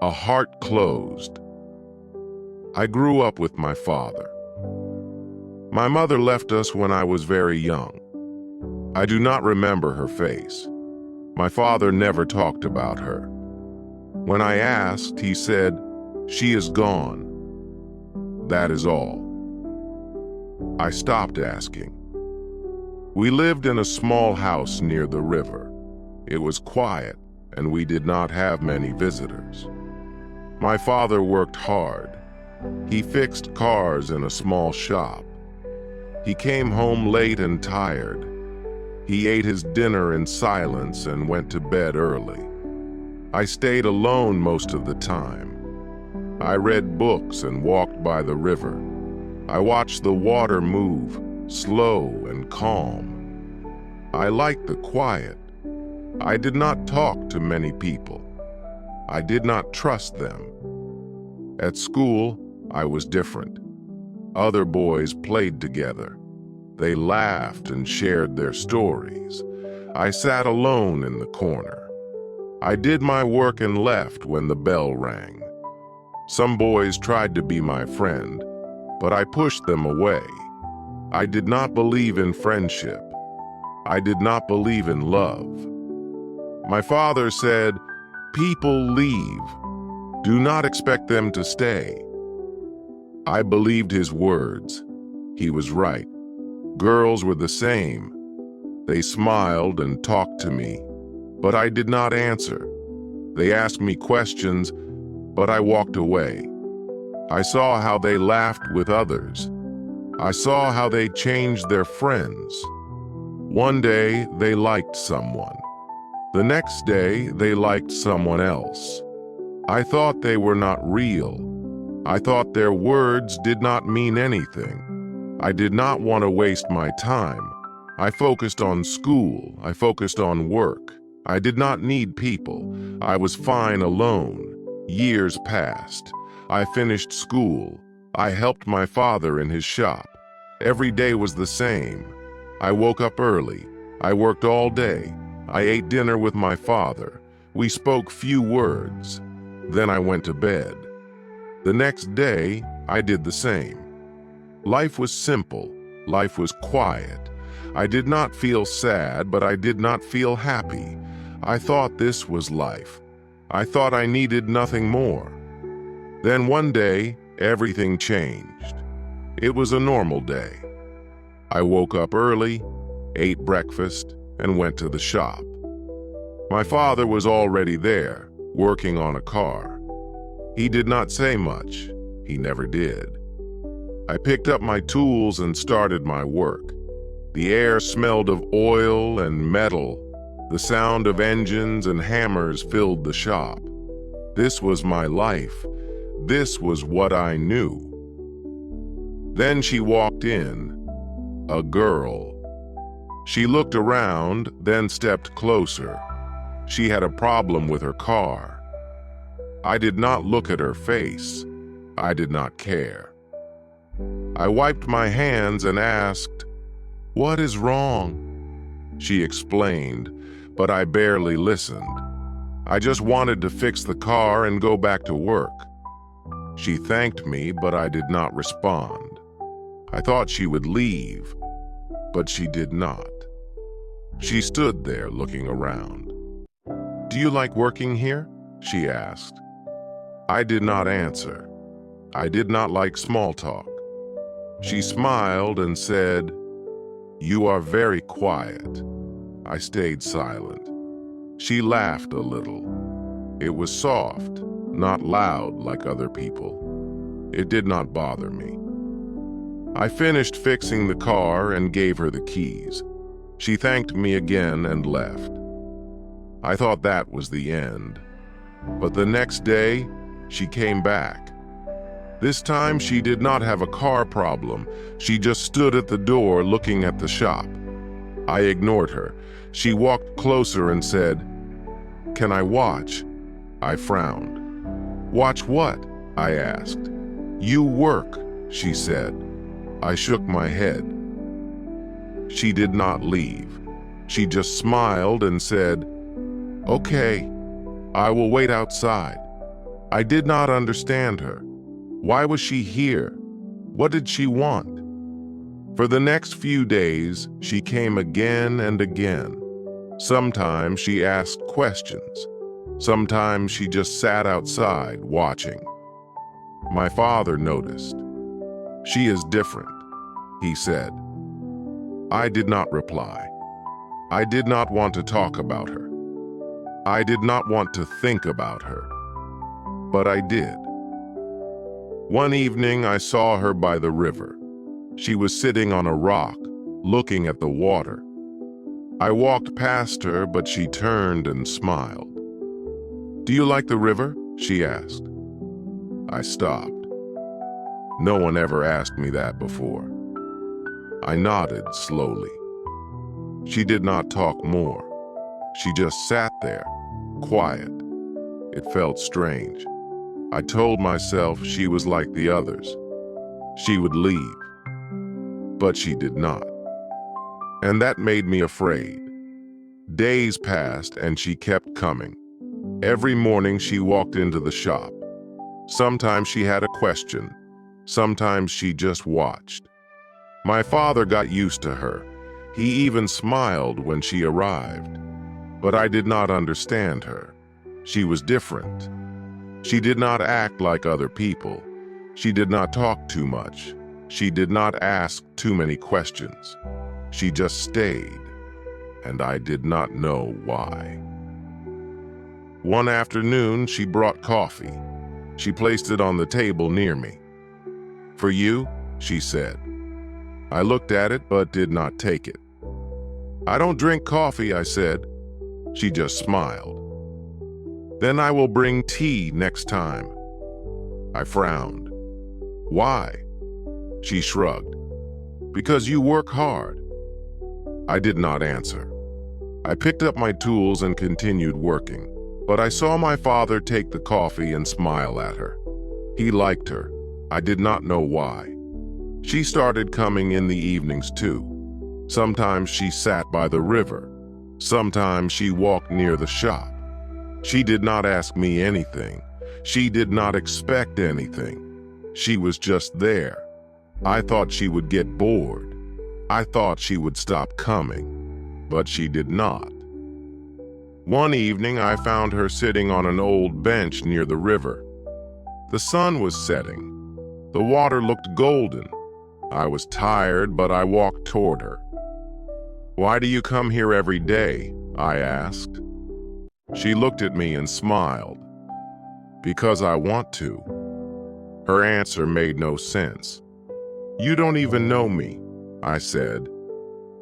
A heart closed. I grew up with my father. My mother left us when I was very young. I do not remember her face. My father never talked about her. When I asked, he said, "She is gone." That is all. I stopped asking. We lived in a small house near the river. It was quiet, and we did not have many visitors. My father worked hard. He fixed cars in a small shop. He came home late and tired. He ate his dinner in silence and went to bed early. I stayed alone most of the time. I read books and walked by the river. I watched the water move, slow and calm. I liked the quiet. I did not talk to many people. I did not trust them. At school, I was different. Other boys played together. They laughed and shared their stories. I sat alone in the corner. I did my work and left when the bell rang. Some boys tried to be my friend, but I pushed them away. I did not believe in friendship. I did not believe in love. My father said, "People leave. Do not expect them to stay." I believed his words. He was right. Girls were the same. They smiled and talked to me, but I did not answer. They asked me questions, but I walked away. I saw how they laughed with others. I saw how they changed their friends. One day, they liked someone. The next day, they liked someone else. I thought they were not real. I thought their words did not mean anything. I did not want to waste my time. I focused on school. I focused on work. I did not need people. I was fine alone. Years passed. I finished school. I helped my father in his shop. Every day was the same. I woke up early. I worked all day. I ate dinner with my father. We spoke few words. Then I went to bed. The next day, I did the same. Life was simple. Life was quiet. I did not feel sad, but I did not feel happy. I thought this was life. I thought I needed nothing more. Then one day, everything changed. It was a normal day. I woke up early, ate breakfast, and went to the shop. My father was already there, working on a car. He did not say much. He never did. I picked up my tools and started my work. The air smelled of oil and metal. The sound of engines and hammers filled the shop. This was my life. This was what I knew. Then she walked in, a girl. She looked around, then stepped closer. She had a problem with her car. I did not look at her face. I did not care. I wiped my hands and asked, "What is wrong?" She explained, but I barely listened. I just wanted to fix the car and go back to work. She thanked me, but I did not respond. I thought she would leave, but she did not. She stood there looking around. "Do you like working here?" she asked. I did not answer. I did not like small talk. She smiled and said, "You are very quiet." I stayed silent. She laughed a little. It was soft, not loud like other people. It did not bother me. I finished fixing the car and gave her the keys. She thanked me again and left. I thought that was the end. But the next day, she came back. This time, she did not have a car problem. She just stood at the door looking at the shop. I ignored her. She walked closer and said, "Can I watch?" I frowned. "Watch what?" I asked. "You work," she said. I shook my head. She did not leave. She just smiled and said, "Okay, I will wait outside." I did not understand her. Why was she here? What did she want? For the next few days, she came again and again. Sometimes she asked questions. Sometimes she just sat outside watching. My father noticed. "She is different," he said. I did not reply. I did not want to talk about her. I did not want to think about her. But I did. One evening, I saw her by the river. She was sitting on a rock, looking at the water. I walked past her, but she turned and smiled. "Do you like the river?" she asked. I stopped. No one ever asked me that before. I nodded slowly. She did not talk more. She just sat there, quiet. It felt strange. I told myself she was like the others. She would leave. But she did not. And that made me afraid. Days passed and she kept coming. Every morning she walked into the shop. Sometimes she had a question. Sometimes she just watched. My father got used to her. He even smiled when she arrived. But I did not understand her. She was different. She did not act like other people. She did not talk too much. She did not ask too many questions. She just stayed, and I did not know why. One afternoon, she brought coffee. She placed it on the table near me. "For you," she said. I looked at it but did not take it. "I don't drink coffee," I said. She just smiled. "Then I will bring tea next time." I frowned. "Why?" She shrugged. "Because you work hard." I did not answer. I picked up my tools and continued working, but I saw my father take the coffee and smile at her. He liked her. I did not know why. She started coming in the evenings too. Sometimes she sat by the river. Sometimes she walked near the shop. She did not ask me anything. She did not expect anything. She was just there. I thought she would get bored. I thought she would stop coming, but she did not. One evening, I found her sitting on an old bench near the river. The sun was setting. The water looked golden. I was tired, but I walked toward her. "Why do you come here every day?" I asked. She looked at me and smiled. "Because I want to." Her answer made no sense. "You don't even know me," I said.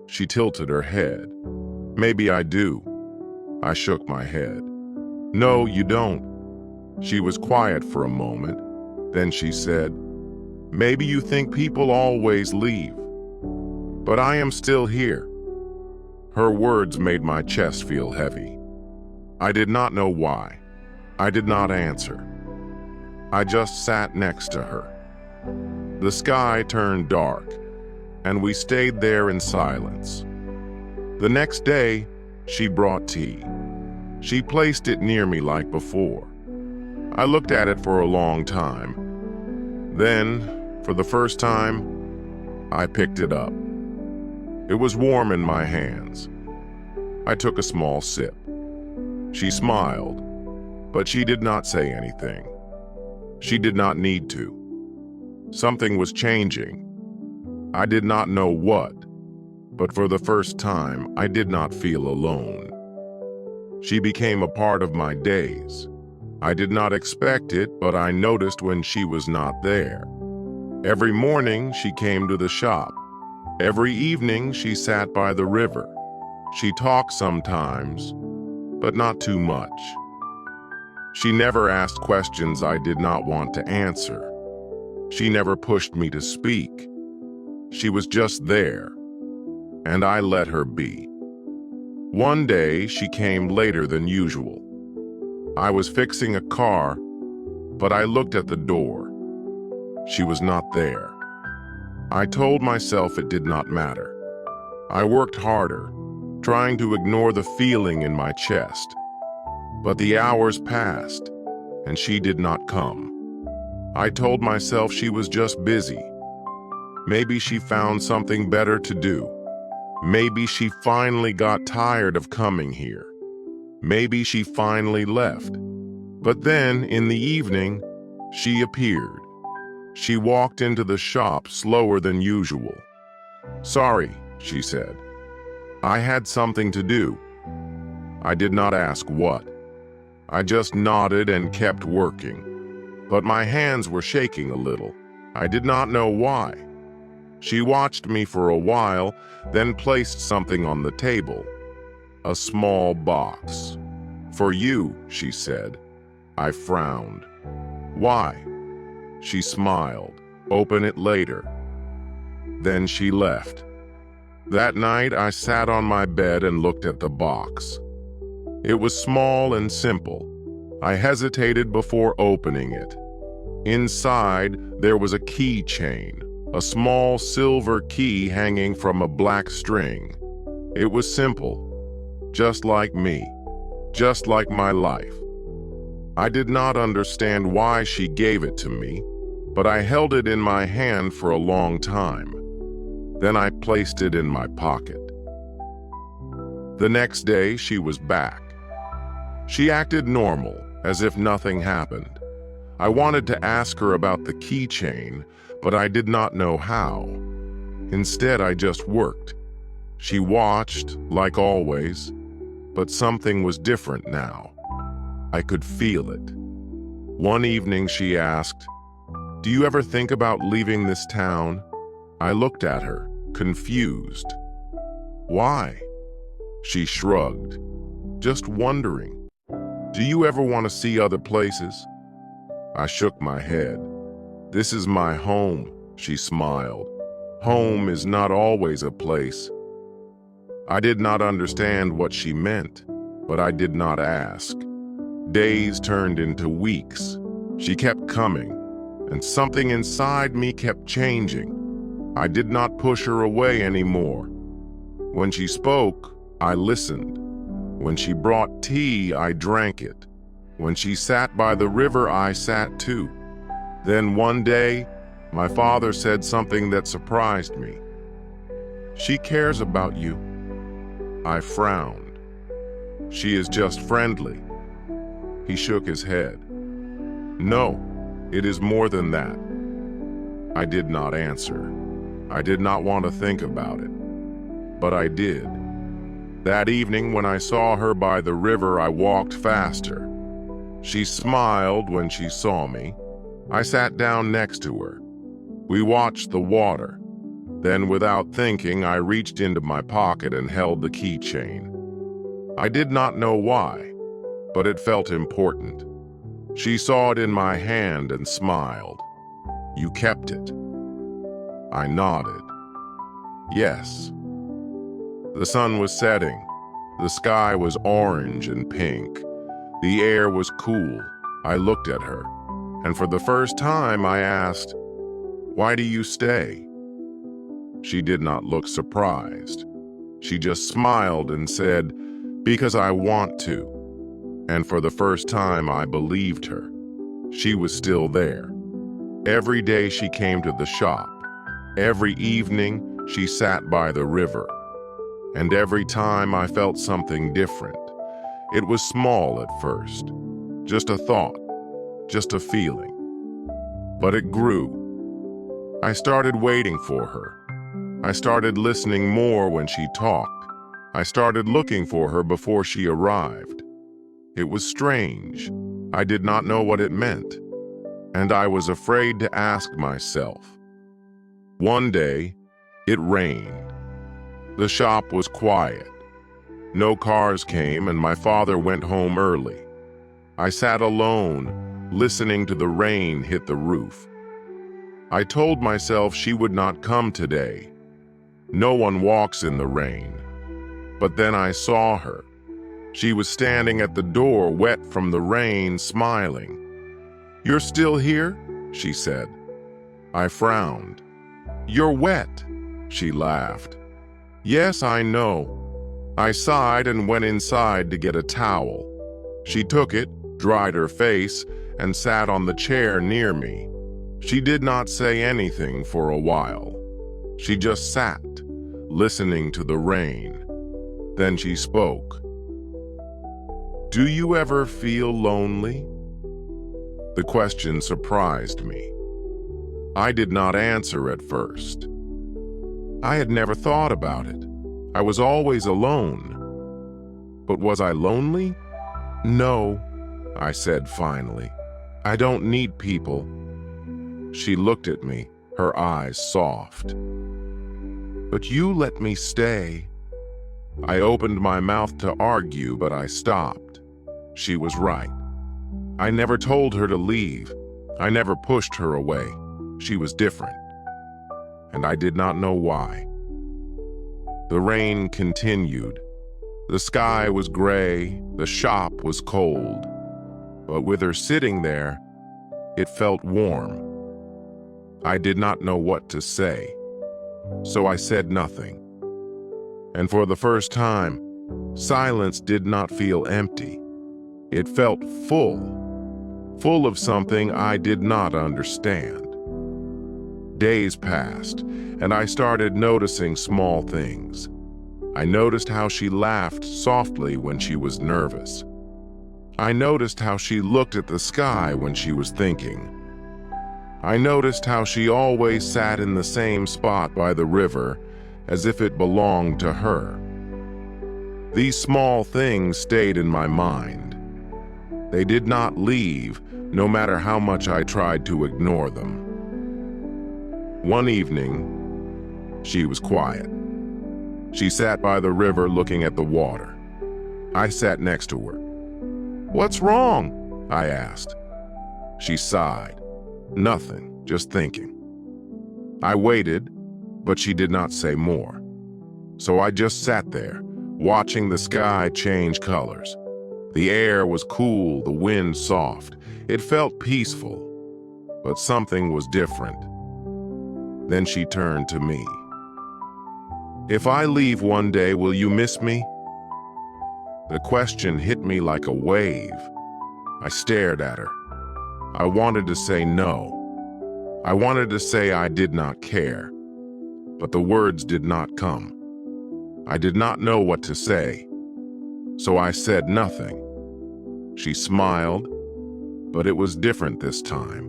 She tilted her head. "Maybe I do." I shook my head. "No, you don't." She was quiet for a moment. Then she said, "Maybe you think people always leave. But I am still here." Her words made my chest feel heavy. I did not know why. I did not answer. I just sat next to her. The sky turned dark, and we stayed there in silence. The next day, she brought tea. She placed it near me like before. I looked at it for a long time. Then, for the first time, I picked it up. It was warm in my hands. I took a small sip. She smiled, but she did not say anything. She did not need to. Something was changing. I did not know what, but for the first time, I did not feel alone. She became a part of my days. I did not expect it, but I noticed when she was not there. Every morning, she came to the shop. Every evening, she sat by the river. She talked sometimes, but not too much. She never asked questions I did not want to answer. She never pushed me to speak. She was just there, and I let her be. One day, she came later than usual. I was fixing a car, but I looked at the door. She was not there. I told myself it did not matter. I worked harder, trying to ignore the feeling in my chest. But the hours passed. and she did not come. I told myself she was just busy. Maybe she found something better to do. Maybe she finally got tired of coming here. Maybe she finally left. But then, in the evening, she appeared. She walked into the shop slower than usual. "Sorry," she said. "I had something to do." I did not ask what. I just nodded and kept working. But my hands were shaking a little. I did not know why. She watched me for a while, then placed something on the table. A small box. "For you," she said. I frowned. "Why?" She smiled. "Open it later." Then she left. That night, I sat on my bed and looked at the box. It was small and simple. I hesitated before opening it. Inside, there was a keychain, a small silver key hanging from a black string. It was simple, just like me, just like my life. I did not understand why she gave it to me, but I held it in my hand for a long time. Then I placed it in my pocket. The next day, she was back. She acted normal, as if nothing happened. I wanted to ask her about the keychain, but I did not know how. Instead, I just worked. She watched, like always, but something was different now. I could feel it. One evening, she asked, "Do you ever think about leaving this town?" I looked at her, confused. "Why?" She shrugged. "Just wondering. Do you ever want to see other places?" I shook my head. "This is my home," she smiled. "Home is not always a place." I did not understand what she meant, but I did not ask. Days turned into weeks. She kept coming, and something inside me kept changing. I did not push her away anymore. When she spoke, I listened. When she brought tea, I drank it. When she sat by the river, I sat too. Then one day, my father said something that surprised me. "She cares about you." I frowned. "She is just friendly." He shook his head. "No, it is more than that." I did not answer. I did not want to think about it, but I did. That evening, when I saw her by the river, I walked faster. She smiled when she saw me. I sat down next to her. We watched the water. Then, without thinking, I reached into my pocket and held the keychain. I did not know why, but it felt important. She saw it in my hand and smiled. "You kept it." I nodded. "Yes." The sun was setting. The sky was orange and pink. The air was cool. I looked at her, and for the first time I asked, "Why do you stay?" She did not look surprised. She just smiled and said, "Because I want to." And for the first time I believed her. She was still there. Every day she came to the shop. Every evening she sat by the river. And every time I felt something different. It was small at first, just a thought, just a feeling. But it grew. I started waiting for her. I started listening more when she talked. I started looking for her before she arrived. It was strange. I did not know what it meant. And I was afraid to ask myself. One day, it rained. The shop was quiet. No cars came, and my father went home early. I sat alone, listening to the rain hit the roof. I told myself she would not come today. No one walks in the rain. But then I saw her. She was standing at the door, wet from the rain, smiling. "You're still here?" she said. I frowned. "You're wet," she laughed. "Yes, I know." I sighed and went inside to get a towel. She took it, dried her face, and sat on the chair near me. She did not say anything for a while. She just sat, listening to the rain. Then she spoke. "Do you ever feel lonely?" The question surprised me. I did not answer at first. I had never thought about it. I was always alone. But was I lonely? "No," I said finally. "I don't need people." She looked at me, her eyes soft. "But you let me stay." I opened my mouth to argue, but I stopped. She was right. I never told her to leave. I never pushed her away. She was different, and I did not know why. The rain continued. The sky was gray, the shop was cold. But with her sitting there, it felt warm. I did not know what to say, so I said nothing. And for the first time, silence did not feel empty. It felt full of something I did not understand. Days passed, and I started noticing small things. I noticed how she laughed softly when she was nervous. I noticed how she looked at the sky when she was thinking. I noticed how she always sat in the same spot by the river, as if it belonged to her. These small things stayed in my mind. They did not leave, no matter how much I tried to ignore them. One evening, she was quiet. She sat by the river looking at the water. I sat next to her. "What's wrong?" I asked. She sighed. "Nothing, just thinking." I waited, but she did not say more. So I just sat there, watching the sky change colors. The air was cool, the wind soft. It felt peaceful, but something was different. Then she turned to me. "If I leave one day, will you miss me?" The question hit me like a wave. I stared at her. I wanted to say no. I wanted to say I did not care, but the words did not come. I did not know what to say, so I said nothing. She smiled, but it was different this time.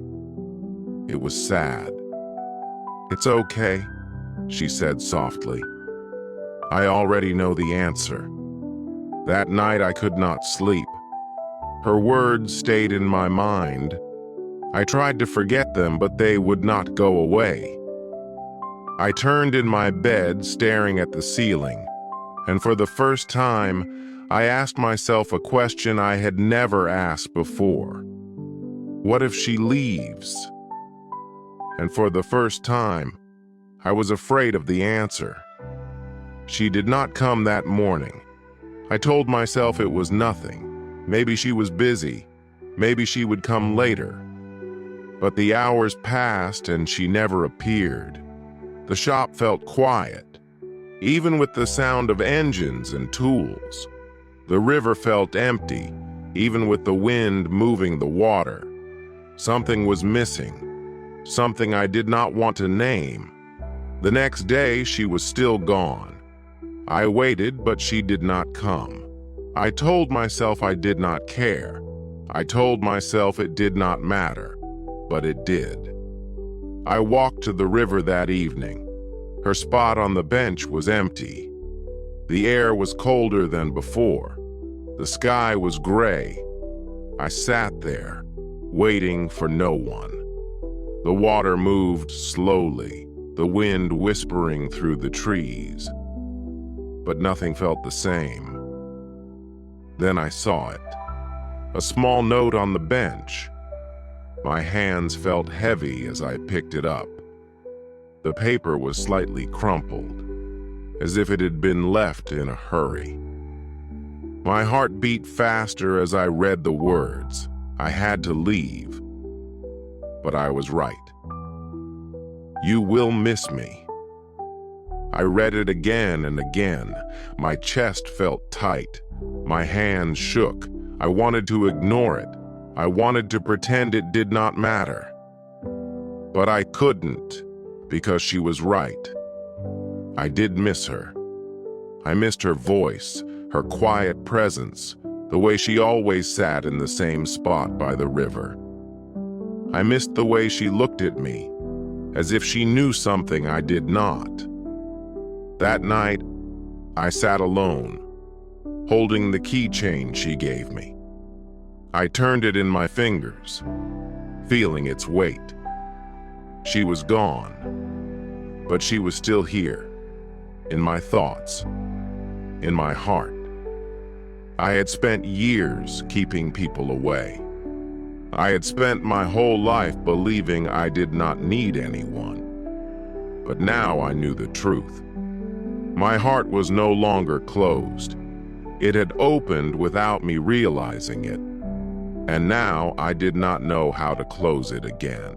It was sad. "It's okay," she said softly. I already know the answer. That night I could not sleep. Her words stayed in my mind. I tried to forget them, but they would not go away. I turned in my bed, staring at the ceiling, and for the first time, I asked myself a question I had never asked before. What if she leaves? And for the first time, I was afraid of the answer. She did not come that morning. I told myself it was nothing. Maybe she was busy. Maybe she would come later. But the hours passed and she never appeared. The shop felt quiet, even with the sound of engines and tools. The river felt empty, even with the wind moving the water. Something was missing, something I did not want to name. The next day, she was still gone. I waited, but she did not come. I told myself I did not care. I told myself it did not matter, but it did. I walked to the river that evening. Her spot on the bench was empty. The air was colder than before. The sky was gray. I sat there, waiting for no one. The water moved slowly, the wind whispering through the trees. But nothing felt the same. Then I saw it. A small note on the bench. My hands felt heavy as I picked it up. The paper was slightly crumpled, as if it had been left in a hurry. My heart beat faster as I read the words. I had to leave. But I was right. You will miss me. I read it again and again. My chest felt tight. My hands shook. I wanted to ignore it, I wanted to pretend it did not matter. But I couldn't, because she was right. I did miss her. I missed her voice, her quiet presence, the way she always sat in the same spot by the river. I missed the way she looked at me, as if she knew something I did not. That night, I sat alone, holding the keychain she gave me. I turned it in my fingers, feeling its weight. She was gone, but she was still here, in my thoughts, in my heart. I had spent years keeping people away. I had spent my whole life believing I did not need anyone. But now I knew the truth. My heart was no longer closed. It had opened without me realizing it. And now I did not know how to close it again.